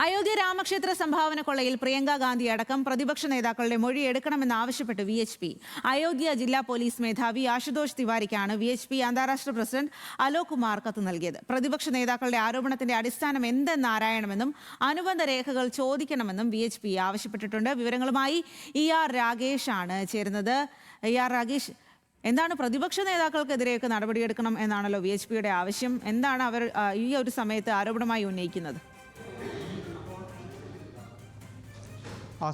അയോധ്യ രാമക്ഷേത്ര സംഭാവന കൊള്ളയിൽ പ്രിയങ്ക ഗാന്ധി അടക്കം പ്രതിപക്ഷ നേതാക്കളുടെ മൊഴി എടുക്കണമെന്നാവശ്യപ്പെട്ട് VHP. അയോധ്യ ജില്ലാ പോലീസ് മേധാവി ആശുതോഷ് തിവാരിക്കാണ് VHP അന്താരാഷ്ട്ര പ്രസിഡന്റ് അലോക് കുമാർ കത്ത് നൽകിയത്. പ്രതിപക്ഷ നേതാക്കളുടെ ആരോപണത്തിന്റെ അടിസ്ഥാനം എന്തെന്ന് ആരായണമെന്നും അനുബന്ധ രേഖകൾ ചോദിക്കണമെന്നും VHP ആവശ്യപ്പെട്ടിട്ടുണ്ട്. വിവരങ്ങളുമായി ER രാഗേഷ് ആണ് ചേരുന്നത്. ER രാഗേഷ്, എന്താണ് പ്രതിപക്ഷ നേതാക്കൾക്കെതിരെയൊക്കെ നടപടിയെടുക്കണം എന്നാണല്ലോ VHPയുടെ ആവശ്യം? എന്താണ് അവർ ഈ ഒരു സമയത്ത് ആരോപണമായി ഉന്നയിക്കുന്നത്?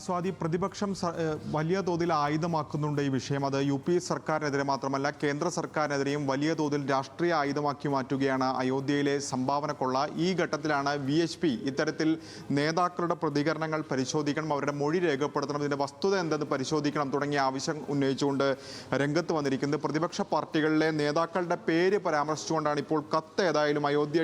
സ്വാതി, പ്രതിപക്ഷം വലിയ തോതിൽ ആയുധമാക്കുന്നുണ്ട് ഈ വിഷയം. അത് UP സർക്കാരിനെതിരെ മാത്രമല്ല കേന്ദ്ര സർക്കാരിനെതിരെയും വലിയ തോതിൽ രാഷ്ട്രീയ ആയുധമാക്കി മാറ്റുകയാണ് അയോധ്യയിലെ സംഭാവന കൊള്ള. ഈ ഘട്ടത്തിലാണ് VHP ഇത്തരത്തിൽ നേതാക്കളുടെ പ്രതികരണങ്ങൾ പരിശോധിക്കണം, അവരുടെ മൊഴി രേഖപ്പെടുത്തണം, ഇതിൻ്റെ വസ്തുത എന്തെന്ന് പരിശോധിക്കണം തുടങ്ങിയ ആവശ്യം ഉന്നയിച്ചുകൊണ്ട് രംഗത്ത് വന്നിരിക്കുന്നത്. പ്രതിപക്ഷ പാർട്ടികളിലെ നേതാക്കളുടെ പേര് പരാമർശിച്ചുകൊണ്ടാണ് ഇപ്പോൾ കത്ത് ഏതായാലും അയോധ്യ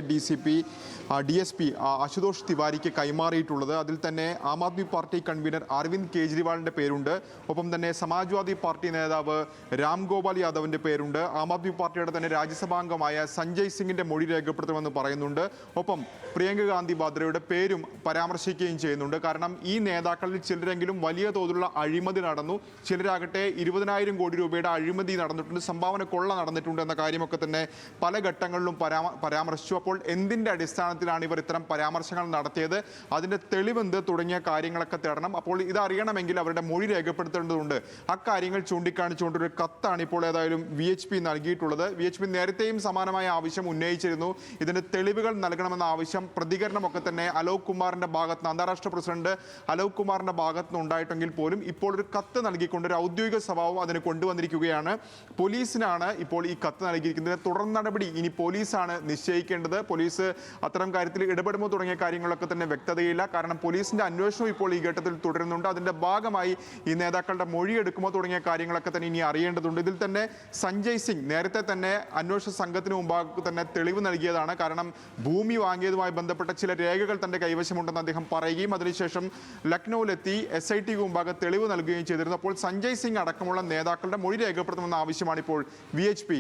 DSP ആശുതോഷ് തിവാരിക്ക് കൈമാറിയിട്ടുള്ളത്. അതിൽ തന്നെ ആം ആദ്മി പാർട്ടി കൺവീനർ അരവിന്ദ് കെജ്രിവാളിൻ്റെ പേരുണ്ട്. ഒപ്പം തന്നെ സമാജ്വാദി പാർട്ടി നേതാവ് രാം ഗോപാൽ യാദവിൻ്റെ പേരുണ്ട്. ആം ആദ്മി പാർട്ടിയുടെ തന്നെ രാജ്യസഭാംഗമായ സഞ്ജയ് സിംഗിൻ്റെ മൊഴി രേഖപ്പെടുത്തുമെന്ന് പറയുന്നുണ്ട്. ഒപ്പം പ്രിയങ്ക ഗാന്ധി വാദ്രയുടെ പേരും പരാമർശിക്കുകയും ചെയ്യുന്നുണ്ട്. കാരണം ഈ നേതാക്കളിൽ ചിലരെങ്കിലും വലിയ തോതിലുള്ള അഴിമതി നടന്നു, ചിലരാകട്ടെ 20,000 കോടി രൂപയുടെ അഴിമതി നടന്നിട്ടുണ്ട്, സംഭാവന കൊള്ള നടന്നിട്ടുണ്ട് എന്ന കാര്യമൊക്കെ തന്നെ പല ഘട്ടങ്ങളിലും പരാമർശിച്ചു. അപ്പോൾ എന്തിൻ്റെ അടിസ്ഥാനത്തിലാണ് ഇവർ ഇത്തരം പരാമർശങ്ങൾ നടത്തിയത്, അതിൻ്റെ തെളിവെന്ത് തുടങ്ങിയ കാര്യങ്ങളൊക്കെ തേടണം. അപ്പോൾ ഇതറിയണമെങ്കിൽ അവരുടെ മൊഴി രേഖപ്പെടുത്തേണ്ടതുണ്ട്. അക്കാര്യങ്ങൾ ചൂണ്ടിക്കാണിച്ചുകൊണ്ടൊരു കത്താണ് ഇപ്പോൾ ഏതായാലും VHP നൽകിയിട്ടുള്ളത്. VHP നേരത്തെയും സമാനമായ ആവശ്യം ഉന്നയിച്ചിരുന്നു. ഇതിന് തെളിവുകൾ നൽകണമെന്ന ആവശ്യം പ്രതികരണമൊക്കെ തന്നെ അലോക് കുമാറിന്റെ ഭാഗത്ത് നിന്ന്, അന്താരാഷ്ട്ര പ്രസിഡന്റ് അലോക് കുമാറിന്റെ ഭാഗത്ത് നിന്ന് ഉണ്ടായിട്ടെങ്കിൽ പോലും ഇപ്പോൾ ഒരു കത്ത് നൽകിക്കൊണ്ട് ഒരു ഔദ്യോഗിക സ്വഭാവം അതിന് കൊണ്ടുവന്നിരിക്കുകയാണ്. പോലീസിനാണ് ഇപ്പോൾ ഈ കത്ത് നൽകിയിരിക്കുന്നത്. തുടർ നടപടി ഇനി പോലീസാണ് നിശ്ചയിക്കേണ്ടത്. പോലീസ് അത്തരം കാര്യത്തിൽ ഇടപെടുമോ തുടങ്ങിയ കാര്യങ്ങളൊക്കെ തന്നെ വ്യക്തതയില്ല. കാരണം പോലീസിന്റെ അന്വേഷണം ഇപ്പോൾ ഈ ഘട്ടത്തിൽ തുടരുന്നുണ്ട്. അതിന്റെ ഭാഗമായി ഈ നേതാക്കളുടെ മൊഴിയെടുക്കുമോ തുടങ്ങിയ കാര്യങ്ങളൊക്കെ തന്നെ ഇനി അറിയേണ്ടതുണ്ട്. ഇതിൽ തന്നെ സഞ്ജയ് സിംഗ് നേരത്തെ തന്നെ അന്വേഷണ സംഘത്തിന് മുമ്പാകെ തന്നെ തെളിവ് നൽകിയതാണ്. കാരണം ഭൂമി വാങ്ങിയതുമായി ബന്ധപ്പെട്ട ചില രേഖകൾ തന്റെ കൈവശമുണ്ടെന്ന് അദ്ദേഹം പറയുകയും അതിനുശേഷം ലക്നൌവിലെത്തി SIT മുമ്പാകെ തെളിവ് നൽകുകയും ചെയ്തിരുന്നു. അപ്പോൾ സഞ്ജയ് സിംഗ് അടക്കമുള്ള നേതാക്കളുടെ മൊഴി രേഖപ്പെടുത്തുമെന്ന ആവശ്യമാണ് ഇപ്പോൾ VHP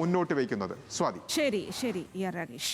മുന്നോട്ട് വയ്ക്കുന്നത്. സ്വാതി. ശരി, ER രാഗേഷ്.